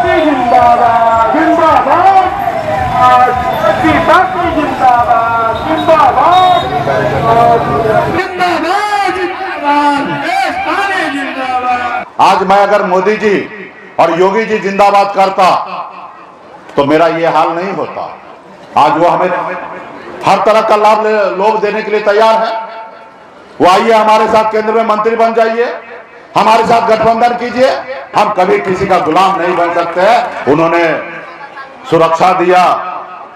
जिंदाबाद जिंदाबाद जिंदाबाद जिंदाबाद जिंदाबाद। आज मैं अगर मोदी जी और योगी जी जिंदाबाद करता तो मेरा ये हाल नहीं होता। आज वो हमें हर तरह का लोभ देने के लिए तैयार है। वो आइए हमारे साथ केंद्र में मंत्री बन जाइए, हमारे साथ गठबंधन कीजिए, हम कभी किसी का गुलाम नहीं बन सकते हैं। उन्होंने सुरक्षा दिया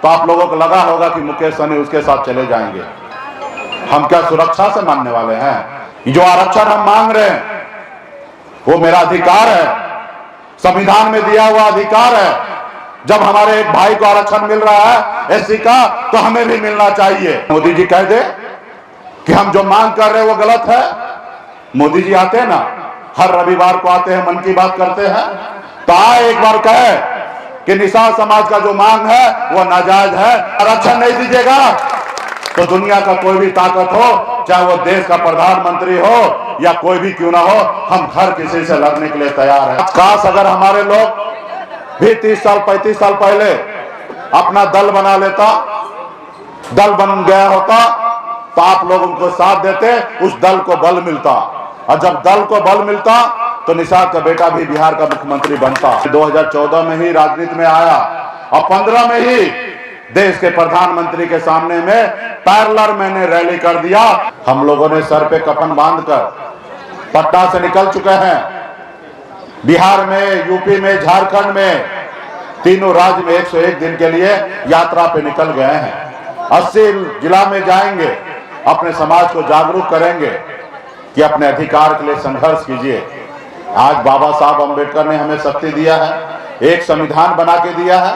तो आप लोगों को लगा होगा कि मुकेश सहनी उसके साथ चले जाएंगे। हम क्या सुरक्षा से मानने वाले हैं? जो आरक्षण हम मांग रहे हैं वो मेरा अधिकार है, संविधान में दिया हुआ अधिकार है। जब हमारे एक भाई को आरक्षण मिल रहा है एससी का, तो हमें भी मिलना चाहिए। मोदी जी कह दे कि हम जो मांग कर रहे हैं वो गलत है। मोदी जी आते हैं ना, हर रविवार को आते हैं, मन की बात करते हैं, तो आए एक बार कहे कि निषाद समाज का जो मांग है वो नाजायज है, आरक्षण नहीं दीजिएगा तो दुनिया का कोई भी ताकत हो, चाहे वो देश का प्रधानमंत्री हो या कोई भी क्यों ना हो, हम हर किसी से लड़ने के लिए तैयार हैं। काश अगर हमारे लोग भी 30 साल 35 साल पहले अपना दल बना लेता, दल बन गया होता तो आप लोग उनको साथ देते, उस दल को बल मिलता, और जब दल को बल मिलता तो निषाद का बेटा भी बिहार का मुख्यमंत्री बनता। 2014 में ही राजनीति में आया और 15 में ही देश के प्रधानमंत्री के सामने में पैरेलल मैंने रैली कर दिया। हम लोगों ने सर पे कफन बांधकर पटना से निकल चुके हैं। बिहार में, यूपी में, झारखंड में, तीनों राज्य में 101 दिन के लिए यात्रा पे निकल गए हैं। 80 जिला में जाएंगे, अपने समाज को जागरूक करेंगे कि अपने अधिकार के लिए संघर्ष कीजिए। आज बाबा साहब अम्बेडकर ने हमें शक्ति दिया है, एक संविधान बना के दिया है।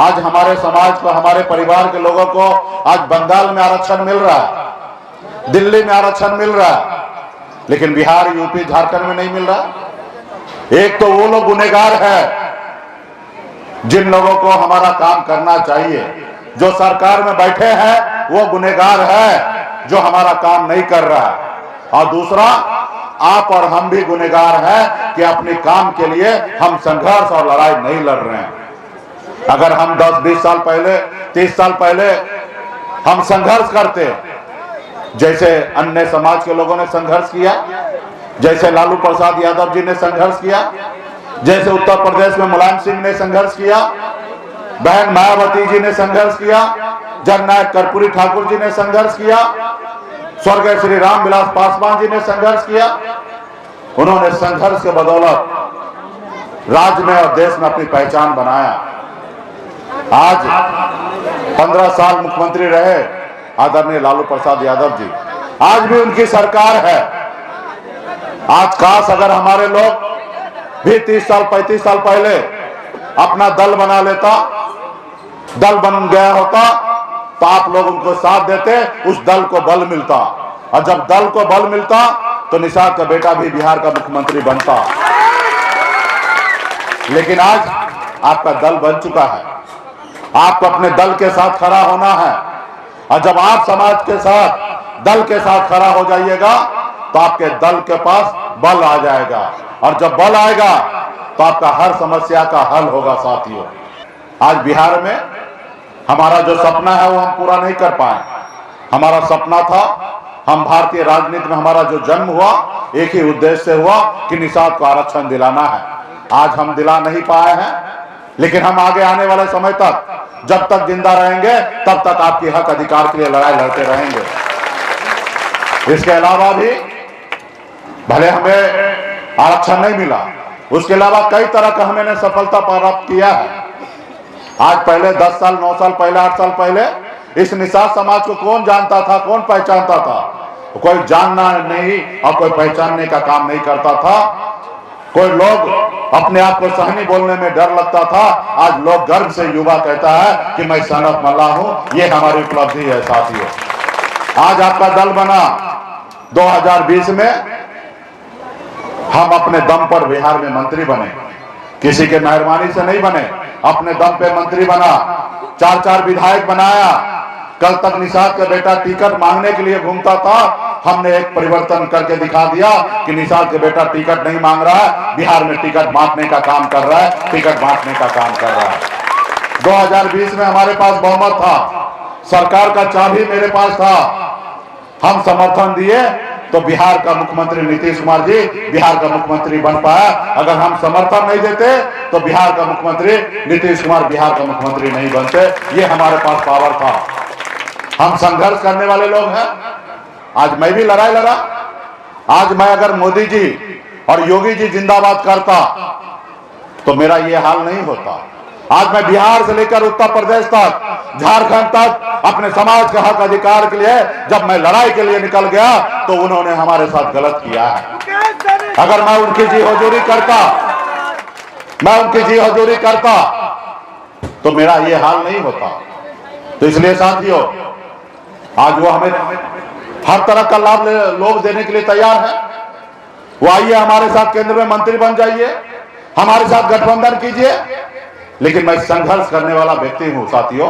आज हमारे समाज को, हमारे परिवार के लोगों को आज बंगाल में आरक्षण मिल रहा है, दिल्ली में आरक्षण मिल रहा है, लेकिन बिहार, यूपी, झारखंड में नहीं मिल रहा। एक तो वो लोग गुनहगार है जिन लोगों को हमारा काम करना चाहिए। जो सरकार में बैठे हैं वो गुनहगार है जो हमारा काम नहीं कर रहा है। और दूसरा, आप और हम भी गुनहगार हैं कि अपने काम के लिए हम संघर्ष और लड़ाई नहीं लड़ रहे हैं। अगर हम 10-20 साल पहले, 30 साल पहले हम संघर्ष करते, जैसे अन्य समाज के लोगों ने संघर्ष किया, जैसे लालू प्रसाद यादव जी ने संघर्ष किया, जैसे उत्तर प्रदेश में मुलायम सिंह ने संघर्ष किया, बहन मायावती जी ने संघर्ष किया, जननायक कर्पूरी ठाकुर जी ने संघर्ष किया, स्वर्गीय श्री रामविलास पासवान जी ने संघर्ष किया। उन्होंने संघर्ष के बदौलत राज्य में और देश में अपनी पहचान बनाया। आज 15 साल मुख्यमंत्री रहे आदरणीय लालू प्रसाद यादव जी, आज भी उनकी सरकार है। आज काश अगर हमारे लोग भी 30 साल 35 साल पहले अपना दल बना लेता, दल बन गया होता तो आप लोग उनको साथ देते, उस दल को बल मिलता, और जब दल को बल मिलता तो निषाद का बेटा भी बिहार का मुख्यमंत्री बनता। लेकिन आज आपका दल बन चुका है, आपको अपने दल के साथ खड़ा होना है, और जब आप समाज के साथ, दल के साथ खड़ा हो जाइएगा तो आपके दल के पास बल आ जाएगा, और जब बल आएगा तो आपका हर समस्या का हल होगा। साथियों, आज बिहार में हमारा जो सपना है वो हम पूरा नहीं कर पाए। हमारा सपना था, हम भारतीय राजनीति में हमारा जो जन्म हुआ एक ही उद्देश्य से हुआ कि निषाद को आरक्षण दिलाना है। आज हम दिला नहीं पाए हैं, लेकिन हम आगे आने वाले समय तक, जब तक जिंदा रहेंगे तब तक आपके हक अधिकार के लिए लड़ाई लड़ते रहेंगे। इसके अलावा भी भले हमें आरक्षण नहीं मिला, उसके अलावा कई तरह का हमने सफलता प्राप्त किया है। आज पहले 10 साल 9 साल पहले, 8 साल पहले इस निषाद समाज को कौन जानता था, कौन पहचानता था? कोई जानना नहीं और कोई पहचानने का काम नहीं करता था। कोई लोग अपने आप को सहनी बोलने में डर लगता था। आज लोग गर्व से युवा कहता है कि मैं सन ऑफ मल्ला हूं। ये हमारी उपलब्धि है साथियों। आज आपका दल बना 2020 में, हम अपने दम पर बिहार में मंत्री बने, किसी के मेहरबानी से नहीं बने, अपने दम पे मंत्री बना, 4-4 विधायक बनाया। कल तक निषाद का बेटा टिकट मांगने के लिए घूमता था, हमने एक परिवर्तन करके दिखा दिया कि निषाद के बेटा टिकट नहीं मांग रहा है, बिहार में टिकट बांटने का काम कर रहा है, टिकट बांटने का काम कर रहा है। 2020 में हमारे पास बहुमत था, सरकार का चाबी मेरे पास था, हम समर्थन दिए तो बिहार का मुख्यमंत्री नीतीश कुमार जी बिहार का मुख्यमंत्री बन पाया। अगर हम समर्थन नहीं देते तो बिहार का मुख्यमंत्री नीतीश कुमार बिहार का मुख्यमंत्री नहीं बनते। ये हमारे पास पावर था। हम संघर्ष करने वाले लोग हैं। आज मैं भी लड़ाई लड़ा। आज मैं अगर मोदी जी और योगी जी जिंदाबाद करता तो मेरा ये हाल नहीं होता। आज मैं बिहार से लेकर उत्तर प्रदेश तक, झारखंड तक अपने समाज के हक अधिकार के लिए जब मैं लड़ाई के लिए निकल गया तो उन्होंने हमारे साथ गलत किया है। अगर मैं उनकी जी हुजूरी करता तो मेरा ये हाल नहीं होता। तो इसलिए साथियों, आज वो हमें हर तरह का लाभ लोग देने के लिए तैयार है। वो आइए हमारे साथ केंद्र में मंत्री बन जाइए, हमारे साथ गठबंधन कीजिए। लेकिन मैं संघर्ष करने वाला व्यक्ति हूं साथियों।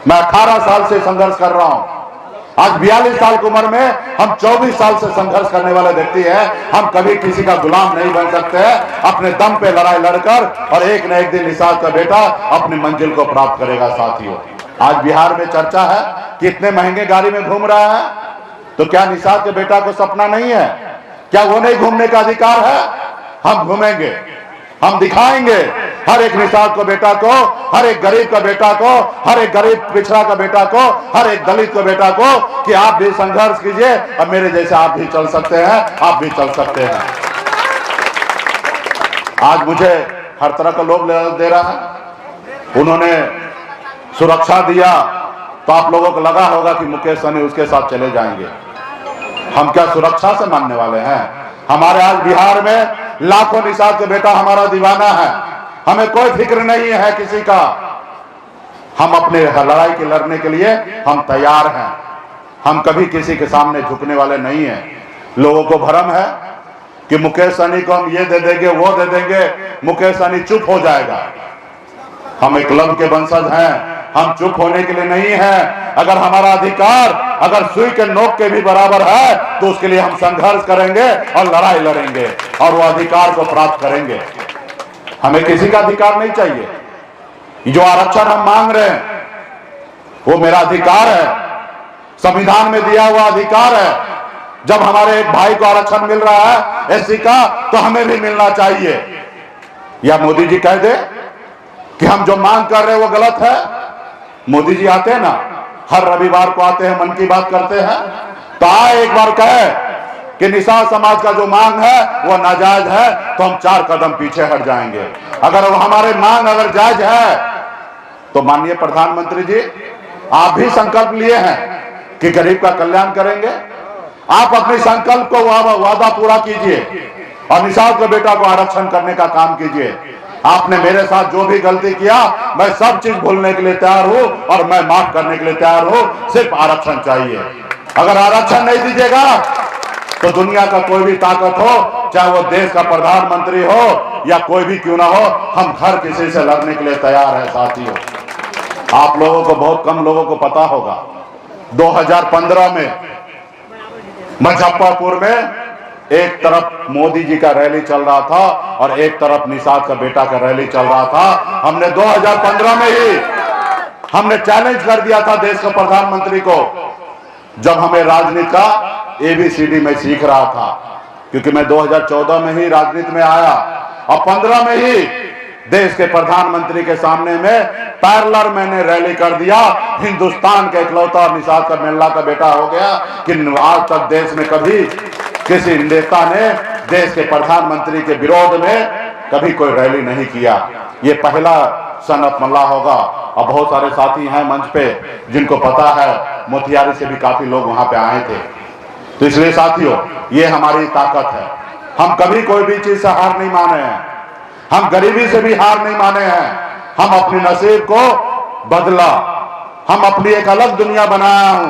मैं 18 साल से संघर्ष कर रहा हूं। आज 42 साल की उम्र में हम 24 साल से संघर्ष करने वाले व्यक्ति हैं। हम कभी किसी का गुलाम नहीं बन सकते हैं। अपने दम पे लड़ाई लड़कर और एक न एक दिन निषाद का बेटा अपनी मंजिल को प्राप्त करेगा साथियों। आज बिहार में चर्चा है कि इतने महंगे गाड़ी में घूम रहा है, तो क्या निषाद के बेटा को सपना नहीं है? क्या वो नहीं घूमने का अधिकार है? हम घूमेंगे, हम दिखाएंगे हर एक निषाद को बेटा को, हर एक गरीब का बेटा को, हर एक गरीब पिछड़ा का बेटा को, हर एक दलित को बेटा को कि आप भी संघर्ष कीजिए और मेरे जैसे आप भी चल सकते हैं, आप भी चल सकते हैं। आज मुझे हर तरह का लोभ दे रहा है। उन्होंने सुरक्षा दिया तो आप लोगों को लगा होगा कि मुकेश सहनी उसके साथ चले जाएंगे। हम क्या सुरक्षा से मानने वाले हैं? हमारे आज बिहार में लाखों निषाद के बेटा हमारा दीवाना है। हमें कोई फिक्र नहीं है किसी का। हम अपने लड़ाई के लड़ने के लिए हम तैयार हैं। हम कभी किसी के सामने झुकने वाले नहीं हैं। लोगों को भ्रम है कि मुकेश सहनी को हम ये दे देंगे, वो दे देंगे, मुकेश सहनी चुप हो जाएगा। हम एक लब के वंशज हैं, हम चुप होने के लिए नहीं हैं। अगर हमारा अधिकार अगर सुई के नोक के भी बराबर है तो उसके लिए हम संघर्ष करेंगे और लड़ाई लड़ेंगे और वो अधिकार को प्राप्त करेंगे। हमें किसी का अधिकार नहीं चाहिए। जो आरक्षण हम मांग रहे हैं वो मेरा अधिकार है, संविधान में दिया हुआ अधिकार है। जब हमारे एक भाई को आरक्षण मिल रहा है एससी का, तो हमें भी मिलना चाहिए। या मोदी जी कह दे कि हम जो मांग कर रहे हैं वो गलत है। मोदी जी आते हैं ना, हर रविवार को आते हैं, मन की बात करते हैं, तो आए एक बार कहे कि निषाद समाज का जो मांग है वो नाजायज है, तो हम 4 कदम पीछे हट जाएंगे। अगर वो हमारे मांग अगर जायज है तो माननीय प्रधानमंत्री जी, आप भी संकल्प लिए हैं कि गरीब का कल्याण करेंगे। आप अपने संकल्प को वादा पूरा कीजिए और निषाद के बेटा को आरक्षण करने का काम कीजिए। आपने मेरे साथ जो भी गलती किया, मैं सब चीज भूलने के लिए तैयार हूं और मैं माफ करने के लिए तैयार हूं। सिर्फ आरक्षण चाहिए। अगर आरक्षण नहीं दीजिएगा तो दुनिया का कोई भी ताकत हो, चाहे वो देश का प्रधानमंत्री हो या कोई भी क्यों ना हो, हम हर किसी से लड़ने के लिए तैयार है साथियों। आप लोगों को, बहुत कम लोगों को पता होगा, 2015 में मुजफ्फरपुर में एक तरफ मोदी जी का रैली चल रहा था और एक तरफ निषाद का बेटा का रैली चल रहा था। हमने 2015 में ही हमने चैलेंज कर दिया था देश के प्रधानमंत्री को, जब हमें राजनीति का ABCD में सीख रहा था, क्योंकि मैं 2014 में ही राजनीति में आया और 15 में ही देश के प्रधानमंत्री के सामने में पैरेलल मैंने रैली कर दिया। हिंदुस्तान का इकलौता निषाद का मेला का बेटा हो गया कि आज तक देश में कभी किसी नेता ने देश के प्रधानमंत्री के विरोध में कभी कोई रैली नहीं किया। ये पहला सनत मल्ला होगा और बहुत सारे साथी हैं मंच पे जिनको पता है, मोतिहारी से भी काफी लोग वहां पे आए थे। तो इसलिए साथियों, ये हमारी ताकत है। हम कभी कोई भी चीज से हार नहीं माने हैं। हम गरीबी से भी हार नहीं माने हैं। हम अपने नसीब को बदला, हम अपनी एक अलग दुनिया बनाया हूं।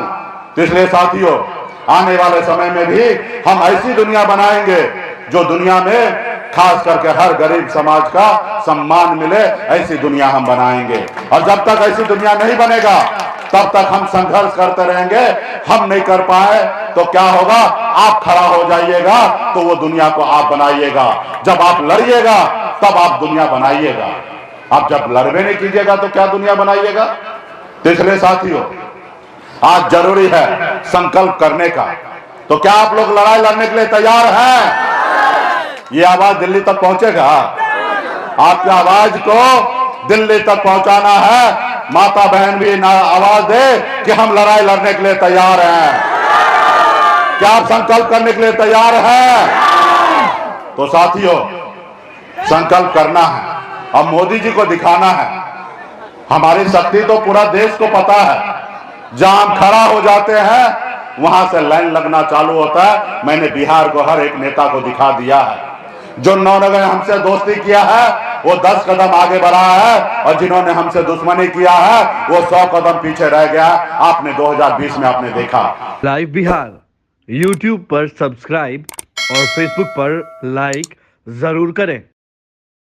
तो इसलिए साथियों, आने वाले समय में भी हम ऐसी दुनिया बनाएंगे जो दुनिया में खास करके हर गरीब समाज का सम्मान मिले, ऐसी दुनिया हम बनाएंगे। और जब तक ऐसी दुनिया नहीं बनेगा तब तक हम संघर्ष करते रहेंगे। हम नहीं कर पाए तो क्या होगा, आप खड़ा हो जाइएगा तो वो दुनिया को आप बनाइएगा। जब आप लड़िएगा तब आप दुनिया बनाइएगा। आप जब लड़बे नहीं कीजिएगा तो क्या दुनिया बनाइएगा। तो इसलिए साथियों, आज जरूरी है संकल्प करने का। तो क्या आप लोग लड़ाई लड़ने के लिए तैयार हैं? ये आवाज दिल्ली तक पहुंचेगा। आपकी आवाज को दिल्ली तक पहुंचाना है। माता बहन भी ना आवाज दे कि हम लड़ाई लड़ने के लिए तैयार हैं। क्या आप संकल्प करने के लिए तैयार हैं? तो साथियों, संकल्प करना है। अब मोदी जी को दिखाना है हमारी शक्ति। तो पूरा देश को पता है, जहां हम खड़ा हो जाते हैं वहां से लाइन लगना चालू होता है। मैंने बिहार को हर एक नेता को दिखा दिया है। जो 9 ने हमसे दोस्ती किया है वो 10 कदम आगे बढ़ा है, और जिन्होंने हमसे दुश्मनी किया है वो 100 कदम पीछे रह गया। आपने 2020 में आपने देखा। लाइव बिहार YouTube पर सब्सक्राइब और Facebook पर लाइक जरूर करें।